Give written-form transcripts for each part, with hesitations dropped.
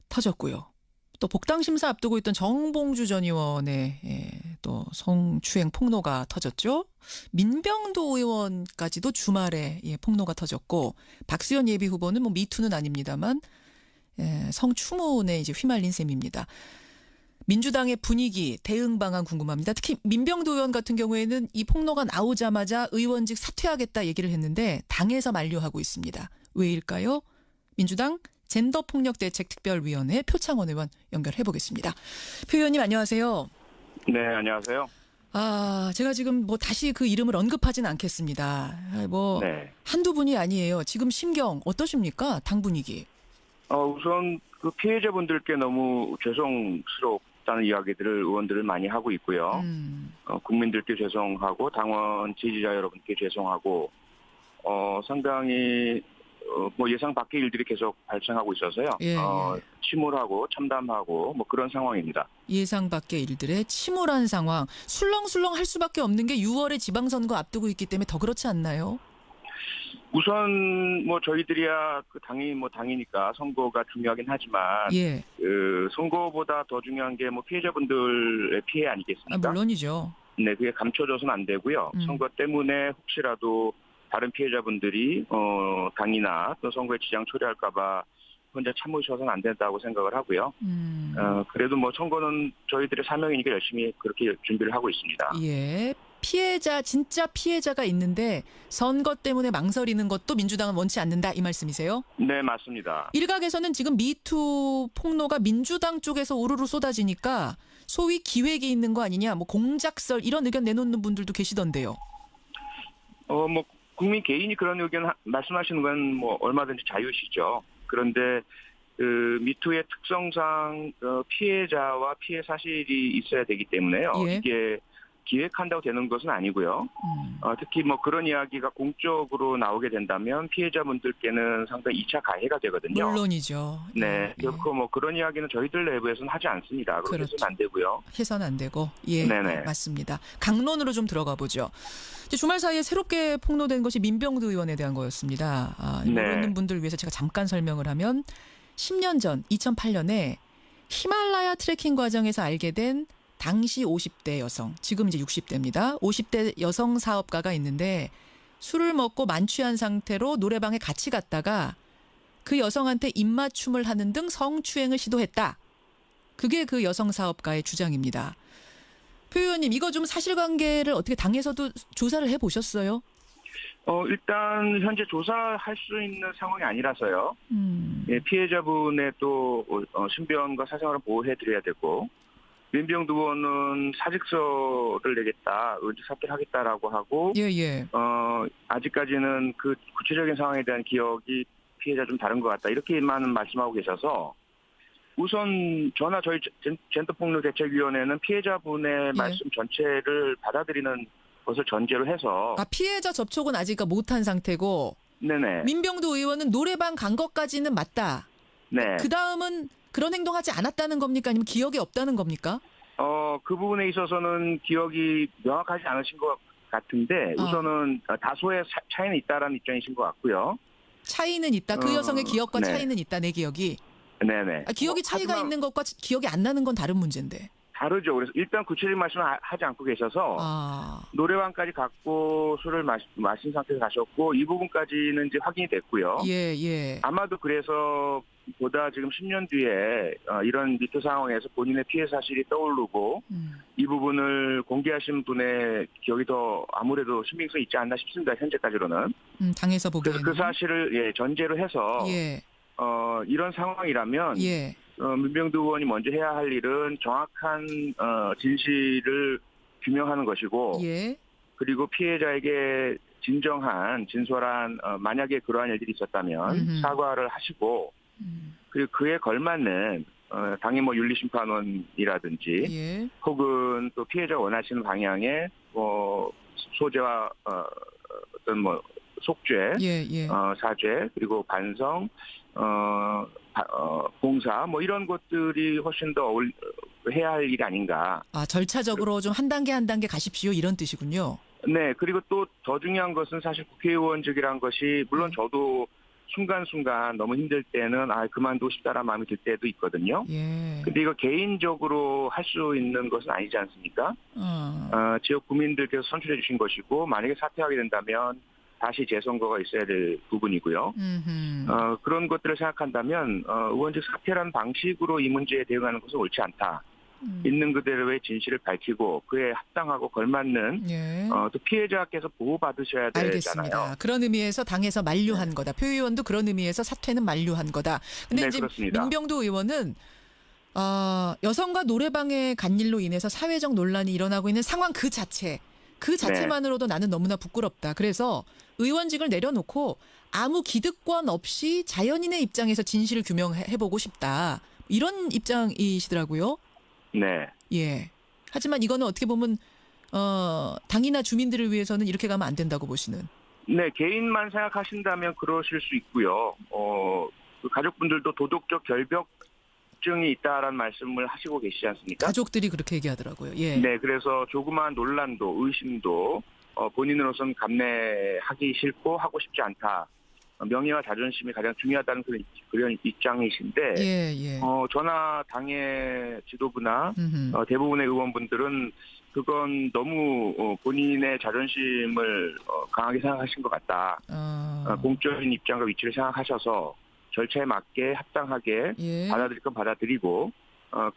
터졌고요. 또 복당 심사 앞두고 있던 정봉주 전 의원의 또 성추행 폭로가 터졌죠. 민병도 의원까지도 주말에 폭로가 터졌고 박수현 예비 후보는 뭐 미투는 아닙니다만 성추문에 이제 휘말린 셈입니다. 민주당의 분위기, 대응 방안 궁금합니다. 특히 민병도 의원 같은 경우에는 이 폭로가 나오자마자 의원직 사퇴하겠다 얘기를 했는데 당에서 만류하고 있습니다. 왜일까요? 민주당 젠더폭력대책특별위원회 표창원 의원 연결해 보겠습니다. 표 의원님 안녕하세요. 네, 안녕하세요. 제가 지금 뭐 다시 그 이름을 언급하진 않겠습니다. 네. 한두 분이 아니에요. 지금 심경 어떠십니까? 당 분위기. 우선 그 피해자분들께 너무 죄송스럽다는 이야기들을 의원들을 많이 하고 있고요. 국민들께 죄송하고 당원 지지자 여러분께 죄송하고 상당히 뭐 예상 밖의 일들이 계속 발생하고 있어서요. 침울하고 참담하고 뭐 그런 상황입니다. 예상 밖의 일들에 침울한 상황. 술렁술렁 할 수밖에 없는 게 6월에 지방선거 앞두고 있기 때문에 더 그렇지 않나요? 우선 뭐 저희들이야 그 당이 뭐 당이니까 선거가 중요하긴 하지만 그 선거보다 더 중요한 게 뭐 피해자분들의 피해 아니겠습니까? 물론이죠. 네, 그게 감춰져서는 안 되고요. 선거 때문에 혹시라도 다른 피해자분들이 당이나 또 선거에 지장 초래할까봐 혼자 참으셔서는 안 된다고 생각을 하고요. 그래도 뭐 선거는 저희들의 사명이니까 열심히 그렇게 준비를 하고 있습니다. 피해자 진짜 피해자가 있는데 선거 때문에 망설이는 것도 민주당은 원치 않는다 이 말씀이세요? 네, 맞습니다. 일각에서는 지금 미투 폭로가 민주당 쪽에서 우르르 쏟아지니까 소위 기획이 있는 거 아니냐, 뭐 공작설 이런 의견 내놓는 분들도 계시던데요. 뭐 국민 개인이 그런 의견 말씀하시는 건 뭐 얼마든지 자유시죠. 그런데 그 미투의 특성상 피해자와 피해 사실이 있어야 되기 때문에요. 이게 기획한다고 되는 것은 아니고요. 특히 뭐 그런 이야기가 공적으로 나오게 된다면 피해자분들께는 상당히 2차 가해가 되거든요. 물론이죠. 네, 결코 뭐 그런 이야기는 저희들 내부에서는 하지 않습니다. 그렇게 해서는 안 되고요. 해서는 안 되고. 네네. 맞습니다. 강론으로 좀 들어가 보죠. 주말 사이에 새롭게 폭로된 것이 민병도 의원에 대한 거였습니다. 모르는 분들 위해서 제가 잠깐 설명을 하면 10년 전 2008년에 히말라야 트레킹 과정에서 알게 된 당시 50대 여성, 지금 이제 60대입니다. 50대 여성 사업가가 있는데 술을 먹고 만취한 상태로 노래방에 같이 갔다가 그 여성한테 입맞춤을 하는 등 성추행을 시도했다. 그게 그 여성 사업가의 주장입니다. 표 의원님, 이거 좀 사실관계를 어떻게 당에서도 조사를 해보셨어요? 일단 현재 조사할 수 있는 상황이 아니라서요. 피해자분의 또 신변과 사생활을 보호해드려야 되고 민병도 의원은 사직서를 내겠다, 의원직 사퇴를 하겠다라고 하고, 아직까지는 그 구체적인 상황에 대한 기억이 피해자 좀 다른 것 같다 이렇게만 말씀하고 계셔서 우선 저나 저희 젠더폭력대책위원회는 피해자분의 말씀 전체를 받아들이는 것을 전제로 해서 피해자 접촉은 아직 못한 상태고, 네네. 민병도 의원은 노래방 간 것까지는 맞다. 네. 그 다음은 그런 행동하지 않았다는 겁니까? 아니면 기억이 없다는 겁니까? 그 부분에 있어서는 기억이 명확하지 않으신 것 같은데 우선은 다소의 차이는 있다라는 입장이신 것 같고요. 차이는 있다. 그 여성의 기억과 차이는 있다. 내 기억이. 네네. 기억이 차이가 있는 것과 기억이 안 나는 건 다른 문제인데. 다르죠. 그래서 일단 구체적인 말씀을 하지 않고 계셔서 노래방까지 갔고 술을 마신 상태에서 가셨고 이 부분까지는 이제 확인이 됐고요. 아마도 그래서 보다 지금 10년 뒤에 이런 미투 상황에서 본인의 피해 사실이 떠오르고 이 부분을 공개하신 분의 기억이 더 아무래도 신빙성이 있지 않나 싶습니다. 현재까지로는. 당에서 보기에는. 그래서 그 사실을 전제로 해서 이런 상황이라면 민병도 의원이 먼저 해야 할 일은 정확한 진실을 규명하는 것이고 그리고 피해자에게 진정한 진솔한 만약에 그러한 일들이 있었다면 사과를 하시고 그리고 그에 걸맞는 당의 뭐 윤리심판원이라든지 혹은 또 피해자가 원하시는 방향의 소재와 어떤 뭐 속죄, 사죄 그리고 반성, 봉사 뭐 이런 것들이 훨씬 더 해야 할 일이 아닌가. 절차적으로 좀 한 단계 한 단계 가십시오 이런 뜻이군요. 네, 그리고 또 더 중요한 것은 사실 국회의원직이란 것이 물론 저도 순간순간 너무 힘들 때는 그만두고 싶다라는 마음이 들 때도 있거든요. 예. 근데 이거 개인적으로 할 수 있는 것은 아니지 않습니까? 지역 구민들께서 선출해 주신 것이고 만약에 사퇴하게 된다면 다시 재선거가 있어야 될 부분이고요. 그런 것들을 생각한다면 의원직 사퇴라는 방식으로 이 문제에 대응하는 것은 옳지 않다. 있는 그대로의 진실을 밝히고 그에 합당하고 걸맞는 또 피해자께서 보호받으셔야 되잖아요. 알겠습니다. 그런 의미에서 당에서 만류한 거다. 표 의원도 그런 의미에서 사퇴는 만류한 거다. 근데 이제 그렇습니다. 민병두 의원은 여성과 노래방에 간 일로 인해서 사회적 논란이 일어나고 있는 상황 그 자체만으로도 나는 너무나 부끄럽다. 그래서 의원직을 내려놓고 아무 기득권 없이 자연인의 입장에서 진실을 규명해보고 싶다. 이런 입장이시더라고요. 네. 예. 하지만 이거는 어떻게 보면 당이나 주민들을 위해서는 이렇게 가면 안 된다고 보시는. 네, 개인만 생각하신다면 그러실 수 있고요. 그 가족분들도 도덕적 결벽증이 있다라는 말씀을 하시고 계시지 않습니까? 가족들이 그렇게 얘기하더라고요. 예. 네, 그래서 조그마한 논란도 의심도 본인으로서는 감내하기 싫고 하고 싶지 않다. 명예와 자존심이 가장 중요하다는 그런 입장이신데 저나 당의 지도부나 대부분의 의원분들은 그건 너무 본인의 자존심을 강하게 생각하신 것 같다. 공적인 입장과 위치를 생각하셔서 절차에 맞게 합당하게 받아들일 건 받아들이고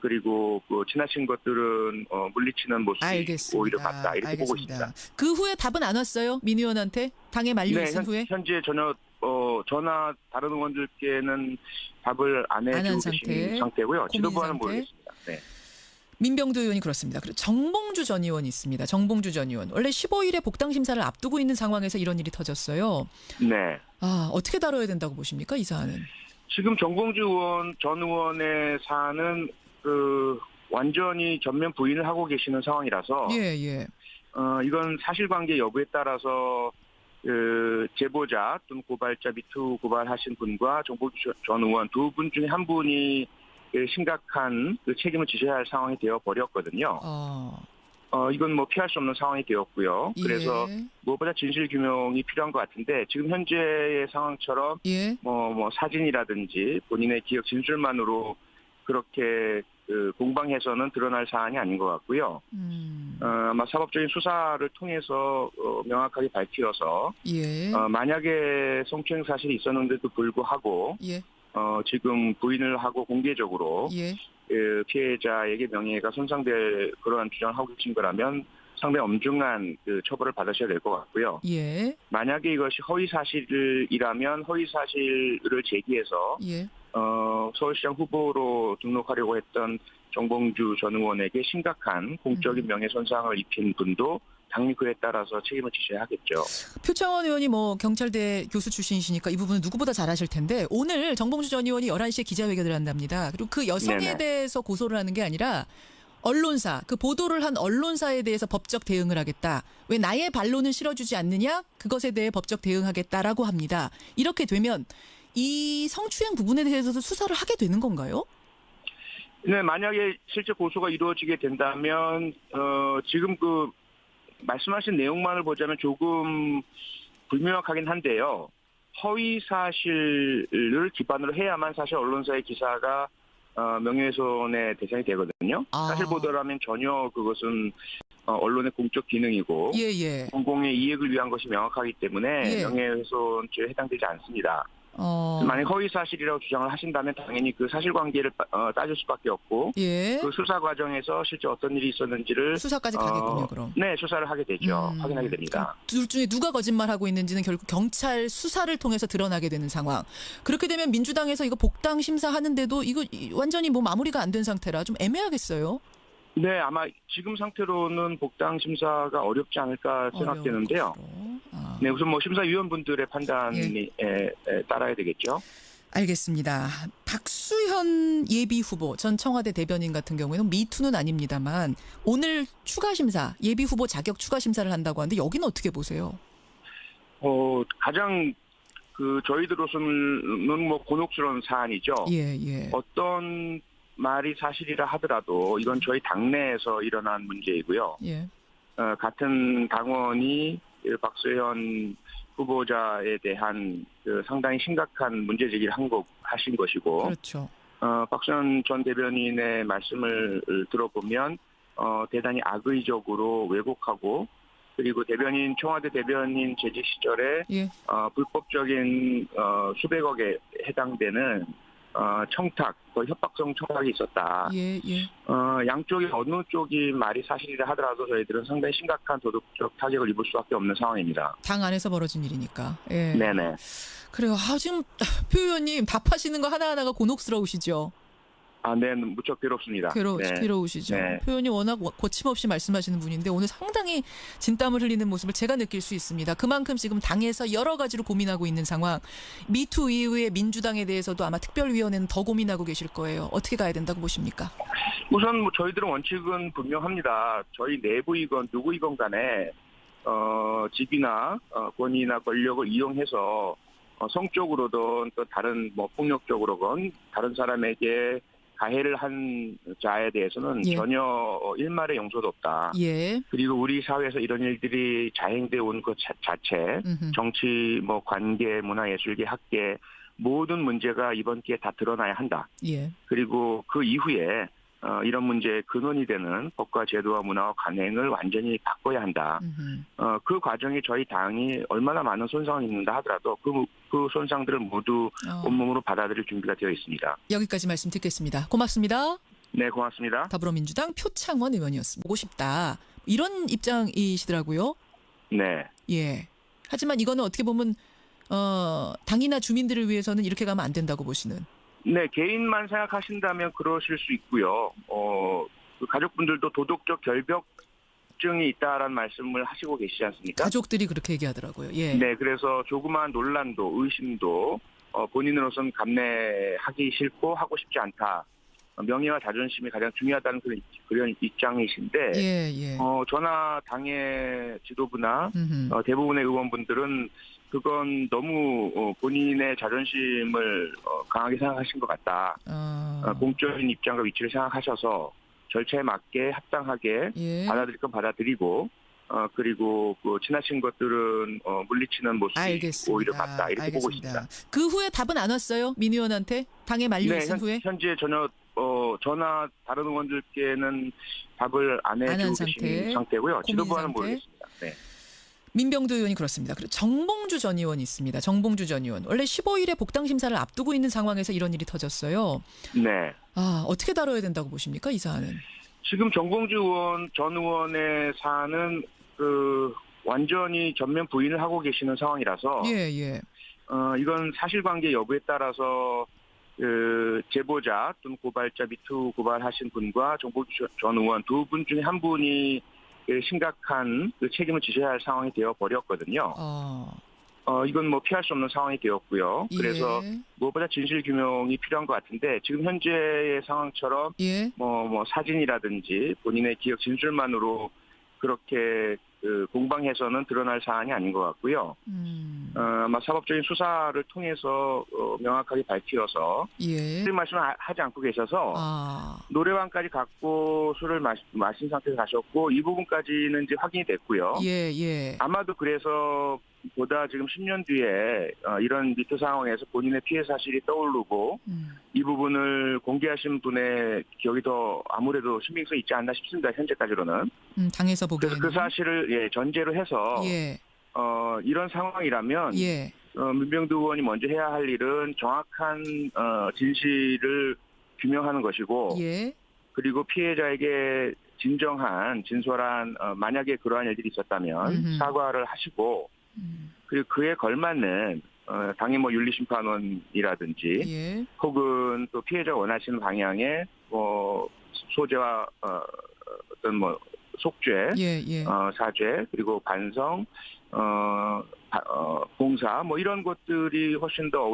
그리고 그 지나친 것들은 물리치는 모습이 알겠습니다. 오히려 맞다. 이렇게 보고 있습니다. 그 후에 답은 안 왔어요? 민 의원한테? 당에 만류했은 후에? 현재 전혀 저나 다른 의원들께는 답을 안 해주고 계신 상태고요. 지도부와는 모르겠습니다. 네. 민병두 의원이 그렇습니다. 그리고 정봉주 전 의원이 있습니다. 정봉주 전 의원. 원래 15일에 복당 심사를 앞두고 있는 상황에서 이런 일이 터졌어요. 네. 어떻게 다뤄야 된다고 보십니까? 이 사안은. 지금 정봉주 전 의원의 사안은 완전히 전면 부인을 하고 계시는 상황이라서 이건 사실관계 여부에 따라서 제보자 또는 고발자 미투 고발하신 분과 정봉주 전 의원 두 분 중에 한 분이 심각한 책임을 지셔야 할 상황이 되어 버렸거든요. 이건 뭐 피할 수 없는 상황이 되었고요. 그래서 무엇보다 진실 규명이 필요한 것 같은데 지금 현재의 상황처럼 뭐 사진이라든지 본인의 기억 진술만으로 그렇게 공방해서는 드러날 사안이 아닌 것 같고요. 아마 사법적인 수사를 통해서 명확하게 밝혀서 만약에 성추행 사실이 있었는데도 불구하고 지금 부인을 하고 공개적으로 피해자에게 명예가 손상될 그러한 주장을 하고 계신 거라면 상당히 엄중한 처벌을 받으셔야 될 것 같고요. 만약에 이것이 허위사실이라면 허위사실을 제기해서 서울시장 후보로 등록하려고 했던 정봉주 전 의원에게 심각한 공적인 명예손상을 입힌 분도 당연히 그에 따라서 책임을 지셔야 하겠죠. 표창원 의원이 뭐 경찰대 교수 출신이시니까 이 부분은 누구보다 잘 아실 텐데 오늘 정봉주 전 의원이 11시에 기자회견을 한답니다. 그리고 그 여성에 대해서 고소를 하는 게 아니라 언론사, 그 보도를 한 언론사에 대해서 법적 대응을 하겠다. 왜 나의 반론은 실어주지 않느냐? 그것에 대해 법적 대응하겠다라고 합니다. 이렇게 되면 이 성추행 부분에 대해서도 수사를 하게 되는 건가요? 네, 만약에 실제 고소가 이루어지게 된다면 지금 말씀하신 내용만을 보자면 조금 불명확하긴 한데요. 허위 사실을 기반으로 해야만 사실 언론사의 기사가 명예훼손의 대상이 되거든요. 사실 보도라면 전혀 그것은 언론의 공적 기능이고 공공의 이익을 위한 것이 명확하기 때문에 명예훼손죄에 해당되지 않습니다. 만약 허위 사실이라고 주장을 하신다면 당연히 그 사실관계를 따질 수밖에 없고 그 수사 과정에서 실제 어떤 일이 있었는지를 수사까지 가겠군요. 그럼. 네, 수사를 하게 되죠. 확인하게 됩니다. 둘 중에 누가 거짓말하고 있는지는 결국 경찰 수사를 통해서 드러나게 되는 상황. 그렇게 되면 민주당에서 이거 복당 심사하는데도 이거 완전히 뭐 마무리가 안 된 상태라 좀 애매하겠어요. 네, 아마 지금 상태로는 복당 심사가 어렵지 않을까 생각되는데요. 네, 우선 뭐 심사위원분들의 판단이 따라야 되겠죠. 알겠습니다. 박수현 예비 후보 전 청와대 대변인 같은 경우에는 미투는 아닙니다만 오늘 추가 심사, 예비 후보 자격 추가 심사를 한다고 하는데 여기는 어떻게 보세요? 가장 저희들로서는 뭐 곤혹스러운 사안이죠. 어떤 말이 사실이라 하더라도 이건 저희 당내에서 일어난 문제이고요. 같은 당원이 박수현 후보자에 대한 그 상당히 심각한 문제 제기를 하신 것이고, 그렇죠. 박수현 전 대변인의 말씀을 들어보면 대단히 악의적으로 왜곡하고, 그리고 청와대 대변인 재직 시절에 예. 불법적인 수백억에 해당되는 청탁, 협박성 청탁이 있었다. 예, 예. 양쪽이 어느 쪽이 말이 사실이라 하더라도 저희들은 상당히 심각한 도덕적 타격을 입을 수밖에 없는 상황입니다. 당 안에서 벌어진 일이니까. 예. 네네. 그래요. 지금 표 의원님 답하시는 거 하나하나가 곤혹스러우시죠? 네, 무척 괴롭습니다. 괴로우시죠. 네. 표현이 워낙 거침없이 말씀하시는 분인데 오늘 상당히 진땀을 흘리는 모습을 제가 느낄 수 있습니다. 그만큼 지금 당에서 여러 가지로 고민하고 있는 상황. 미투 이후에 민주당에 대해서도 아마 특별위원회는 더 고민하고 계실 거예요. 어떻게 가야 된다고 보십니까? 우선 저희들은 원칙은 분명합니다. 저희 내부이건 누구이건 간에 직위나 권위나 권력을 이용해서 성적으로든 또 다른 폭력적으로건 다른 사람에게 가해를 한 자에 대해서는 예. 전혀 일말의 용서도 없다. 예. 그리고 우리 사회에서 이런 일들이 자행돼 온 것 자체, 정치, 관계, 문화예술계, 학계 모든 문제가 이번 기회에 다 드러나야 한다. 예. 그리고 그 이후에 이런 문제의 근원이 되는 법과 제도와 문화와 관행을 완전히 바꿔야 한다. 그 과정에 저희 당이 얼마나 많은 손상을 입는다 하더라도 그 손상들을 모두 온몸으로 받아들일 준비가 되어 있습니다. 여기까지 말씀 듣겠습니다. 고맙습니다. 네, 고맙습니다. 더불어민주당 표창원 의원이었습니다. 보고 싶다. 이런 입장이시더라고요. 네. 예. 하지만 이거는 어떻게 보면 당이나 주민들을 위해서는 이렇게 가면 안 된다고 보시는. 네, 개인만 생각하신다면 그러실 수 있고요. 그 가족분들도 도덕적 결벽증이 있다라는 말씀을 하시고 계시지 않습니까? 가족들이 그렇게 얘기하더라고요. 예. 네, 그래서 조그마한 논란도 의심도 본인으로서는 감내하기 싫고 하고 싶지 않다. 명예와 자존심이 가장 중요하다는 그런 입장이신데, 예. 저나 당의 지도부나 대부분의 의원분들은 그건 너무 본인의 자존심을 강하게 생각하신 것 같다. 공적인 입장과 위치를 생각하셔서 절차에 맞게 합당하게 받아들일 건 받아들이고, 그리고 지나친 것들은 물리치는 모습이 알겠습니다. 오히려 맞다. 이렇게 보고 있습니다. 그 후에 답은 안 왔어요? 민 의원한테? 당에 말려 있은 후에? 현재 전혀 저나 다른 의원들께는 답을 안 해주고 계신 상태고요. 지도부와는 모르겠습니다. 네. 민병두 의원이 그렇습니다. 그리고 정봉주 전 의원이 있습니다. 정봉주 전 의원. 원래 15일에 복당 심사를 앞두고 있는 상황에서 이런 일이 터졌어요. 네. 어떻게 다뤄야 된다고 보십니까? 이 사안은. 지금 정봉주 전 의원의 사안은 완전히 전면 부인을 하고 계시는 상황이라서 예. 이건 사실관계 여부에 따라서 제보자 또는 고발자 미투 고발하신 분과 정봉주 전 의원 두 분 중에 한 분이 심각한 책임을 지셔야 할 상황이 되어 버렸거든요. 이건 피할 수 없는 상황이 되었고요. 그래서 무엇보다 진실 규명이 필요한 것 같은데 지금 현재의 상황처럼 사진이라든지 본인의 기억 진술만으로 그렇게 공방해서는 드러날 사안이 아닌 것 같고요. 아마 사법적인 수사를 통해서 명확하게 밝혀서 말씀을 하지 않고 계셔서 노래방까지 갖고 술을 마신 상태에서 가셨고 이 부분까지는 이제 확인이 됐고요. 아마도 그래서 보다 지금 10년 뒤에 이런 미투 상황에서 본인의 피해 사실이 떠오르고 이 부분을 공개하신 분의 기억이 더 아무래도 신빙성이 있지 않나 싶습니다. 현재까지로는. 당에서 보기에는. 그 사실을 전제로 해서 이런 상황이라면 민병두 의원이 먼저 해야 할 일은 정확한 진실을 규명하는 것이고 그리고 피해자에게 진솔한 만약에 그러한 일들이 있었다면 사과를 하시고 그리고 그에 걸맞는 당의 윤리심판원이라든지 혹은 또 피해자가 원하시는 방향의 소재와 어떤 속죄, 사죄 그리고 반성, 봉사 이런 것들이 훨씬 더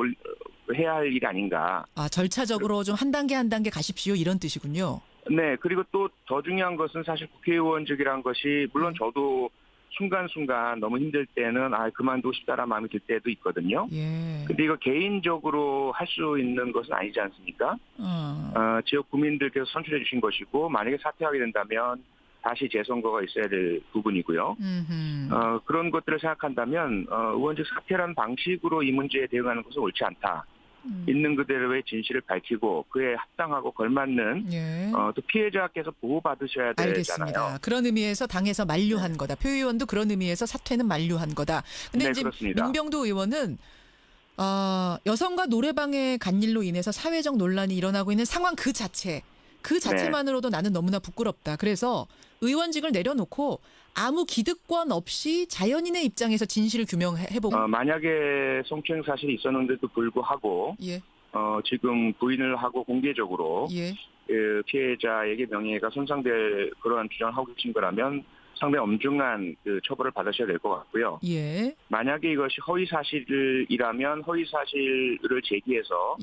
해야 할 일이 아닌가. 절차적으로 좀 한 단계 한 단계 가십시오 이런 뜻이군요. 네, 그리고 또 더 중요한 것은 사실 국회의원직이란 것이 물론 저도 순간순간 너무 힘들 때는 그만두고 싶다라는 마음이 들 때도 있거든요. 근데 이거 개인적으로 할 수 있는 것은 아니지 않습니까? 지역 국민들께서 선출해 주신 것이고 만약에 사퇴하게 된다면 다시 재선거가 있어야 될 부분이고요. 그런 것들을 생각한다면 의원직 사퇴라는 방식으로 이 문제에 대응하는 것은 옳지 않다. 있는 그대로의 진실을 밝히고 그에 합당하고 걸맞는 또 피해자께서 보호받으셔야 되잖아요. 알겠습니다. 그런 의미에서 당에서 만류한 거다. 표 의원도 그런 의미에서 사퇴는 만류한 거다. 근데 이제 그렇습니다. 민병두 의원은 여성과 노래방에 간 일로 인해서 사회적 논란이 일어나고 있는 상황 그 자체만으로도 나는 너무나 부끄럽다. 그래서 의원직을 내려놓고 아무 기득권 없이 자연인의 입장에서 진실을 규명해보고. 만약에 성추행 사실이 있었는데도 불구하고 지금 부인을 하고 공개적으로 피해자에게 명예가 손상될 그러한 주장을 하고 계신 거라면 상당히 엄중한 그 처벌을 받으셔야 될 것 같고요. 만약에 이것이 허위사실이라면 허위사실을 제기해서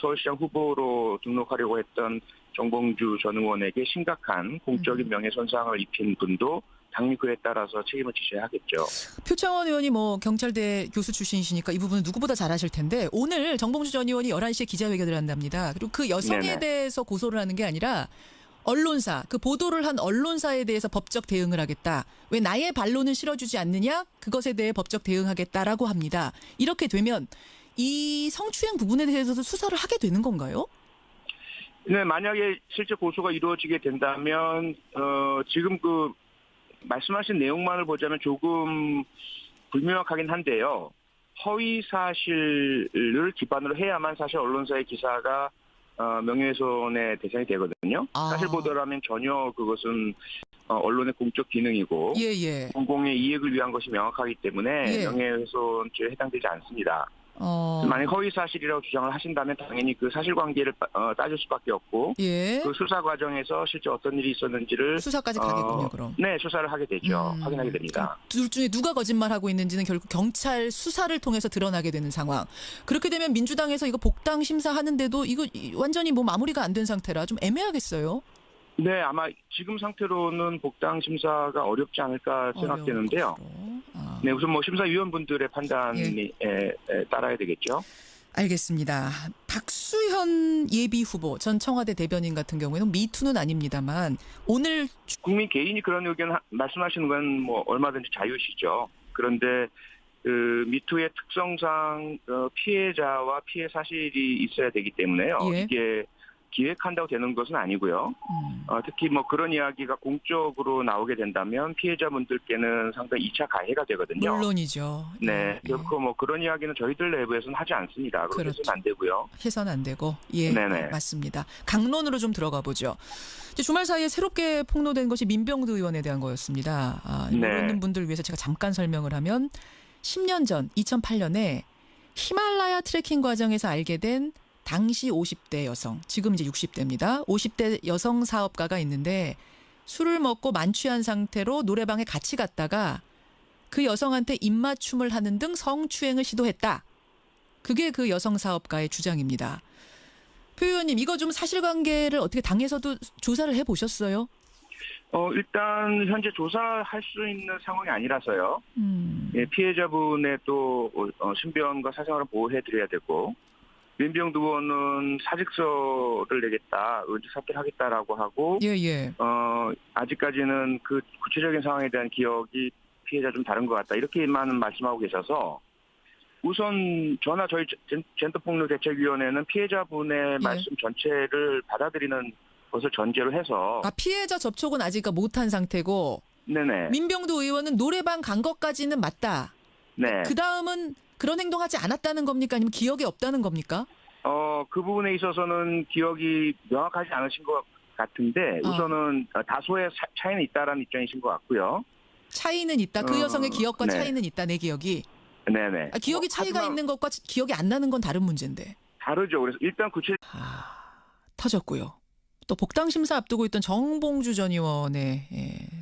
서울시장 후보로 등록하려고 했던 정봉주 전 의원에게 심각한 공적인 명예손상을 입힌 분도 당연히 그에 따라서 책임을 지셔야 하겠죠. 표창원 의원이 뭐 경찰대 교수 출신이시니까 이 부분은 누구보다 잘 아실 텐데 오늘 정봉주 전 의원이 11시에 기자회견을 한답니다. 그리고 그 여성에 대해서 고소를 하는 게 아니라 언론사, 그 보도를 한 언론사에 대해서 법적 대응을 하겠다. 왜 나의 반론은 실어주지 않느냐? 그것에 대해 법적 대응하겠다라고 합니다. 이렇게 되면 이 성추행 부분에 대해서도 수사를 하게 되는 건가요? 네, 만약에 실제 고소가 이루어지게 된다면 지금 그 말씀하신 내용만을 보자면 조금 불명확하긴 한데요. 허위 사실을 기반으로 해야만 사실 언론사의 기사가 명예훼손의 대상이 되거든요. 사실 보도라면 전혀 그것은 언론의 공적 기능이고 공공의 이익을 위한 것이 명확하기 때문에 명예훼손죄에 해당되지 않습니다. 만약 허위 사실이라고 주장을 하신다면 당연히 그 사실관계를 따질 수밖에 없고 그 수사 과정에서 실제 어떤 일이 있었는지를 수사까지 가겠군요. 그럼. 네, 수사를 하게 되죠. 확인하게 됩니다. 둘 중에 누가 거짓말하고 있는지는 결국 경찰 수사를 통해서 드러나게 되는 상황. 그렇게 되면 민주당에서 이거 복당 심사하는데도 이거 완전히 뭐 마무리가 안 된 상태라 좀 애매하겠어요. 네, 아마 지금 상태로는 복당 심사가 어렵지 않을까 생각되는데요. 네, 우선 뭐 심사위원분들의 판단에 따라야 되겠죠. 알겠습니다. 박수현 예비 후보 전 청와대 대변인 같은 경우에는 미투는 아닙니다만 오늘 국민 개인이 그런 의견 말씀하시는 건 뭐 얼마든지 자유시죠. 그런데 그 미투의 특성상 피해자와 피해 사실이 있어야 되기 때문에요. 이게 기획한다고 되는 것은 아니고요. 특히 뭐 그런 이야기가 공적으로 나오게 된다면 피해자분들께는 상당히 2차 가해가 되거든요. 물론이죠. 네, 결코 뭐 그런 이야기는 저희들 내부에서는 하지 않습니다. 그렇게 해서는 안 되고요. 해서는 안 되고. 맞습니다. 강론으로 좀 들어가 보죠. 이제 주말 사이에 새롭게 폭로된 것이 민병두 의원에 대한 거였습니다. 모르는 분들 위해서 제가 잠깐 설명을 하면 10년 전 2008년에 히말라야 트레킹 과정에서 알게 된 당시 50대 여성, 지금 이제 60대입니다. 50대 여성 사업가가 있는데 술을 먹고 만취한 상태로 노래방에 같이 갔다가 그 여성한테 입맞춤을 하는 등 성추행을 시도했다. 그게 그 여성 사업가의 주장입니다. 표 의원님, 이거 좀 사실관계를 어떻게 당에서도 조사를 해보셨어요? 일단 현재 조사할 수 있는 상황이 아니라서요. 피해자분의 또 신변과 사생활을 보호해드려야 되고 민병두 의원은 사직서를 내겠다, 의원직 사퇴를 하겠다라고 하고, 아직까지는 그 구체적인 상황에 대한 기억이 피해자 좀 다른 것 같다 이렇게만 말씀하고 계셔서 우선 저나 저희 젠더폭력대책위원회는 피해자분의 말씀 전체를 받아들이는 것을 전제로 해서 피해자 접촉은 아직 못한 상태고, 민병두 의원은 노래방 간 것까지는 맞다. 그 다음은 그런 행동하지 않았다는 겁니까? 아니면 기억이 없다는 겁니까? 그 부분에 있어서는 기억이 명확하지 않으신 것 같은데 우선은 다소의 차이는 있다라는 입장이신 것 같고요. 차이는 있다. 그 여성의 기억과 차이는 있다. 내 기억이. 기억이 차이가 있는 것과 기억이 안 나는 건 다른 문제인데. 다르죠. 그래서 일단 터졌고요. 또 복당 심사 앞두고 있던 정봉주 전 의원의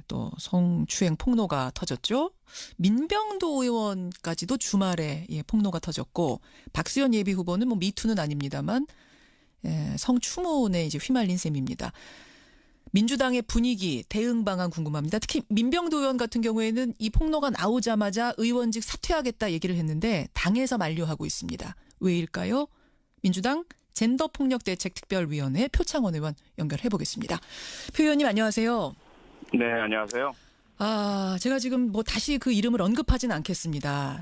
또 성추행 폭로가 터졌죠. 민병두 의원까지도 주말에 폭로가 터졌고 박수현 예비 후보는 뭐 미투는 아닙니다만 성추문에 이제 휘말린 셈입니다. 민주당의 분위기, 대응 방안 궁금합니다. 특히 민병두 의원 같은 경우에는 이 폭로가 나오자마자 의원직 사퇴하겠다 얘기를 했는데 당에서 만류하고 있습니다. 왜일까요? 민주당 젠더폭력대책특별위원회 표창원 의원 연결해 보겠습니다. 표 의원님 안녕하세요. 네, 안녕하세요. 제가 지금 뭐 다시 그 이름을 언급하진 않겠습니다.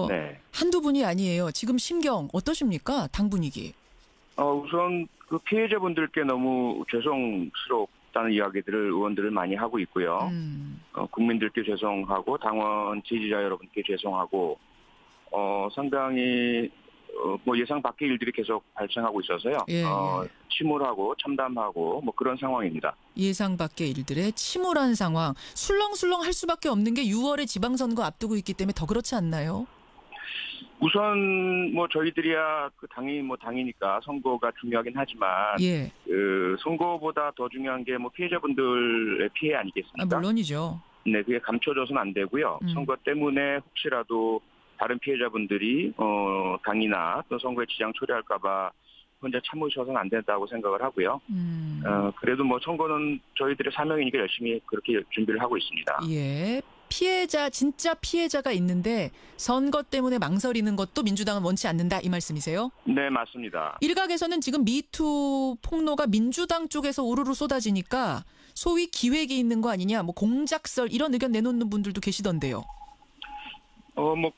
네. 한두 분이 아니에요. 지금 심경 어떠십니까? 당 분위기. 우선 그 피해자분들께 너무 죄송스럽다는 이야기들을 의원들을 많이 하고 있고요. 국민들께 죄송하고 당원 지지자 여러분께 죄송하고 상당히 뭐 예상 밖의 일들이 계속 발생하고 있어서요. 예. 침울하고 참담하고 뭐 그런 상황입니다. 예상 밖의 일들의 침울한 상황. 술렁술렁 할 수밖에 없는 게 6월에 지방선거 앞두고 있기 때문에 더 그렇지 않나요? 우선 뭐 저희들이야 그 당이 뭐 당이니까 선거가 중요하긴 하지만 예. 그 선거보다 더 중요한 게 뭐 피해자분들의 피해 아니겠습니까? 물론이죠. 네, 그게 감춰져서는 안 되고요. 선거 때문에 혹시라도 다른 피해자분들이 당이나 또 선거에 지장 초래할까봐 혼자 참으셔서는 안 된다고 생각을 하고요. 그래도 뭐 선거는 저희들의 사명이니까 열심히 그렇게 준비를 하고 있습니다. 예. 진짜 피해자가 있는데 선거 때문에 망설이는 것도 민주당은 원치 않는다 이 말씀이세요? 네, 맞습니다. 일각에서는 지금 미투 폭로가 민주당 쪽에서 우르르 쏟아지니까 소위 기획이 있는 거 아니냐, 뭐 공작설 이런 의견 내놓는 분들도 계시던데요. 뭐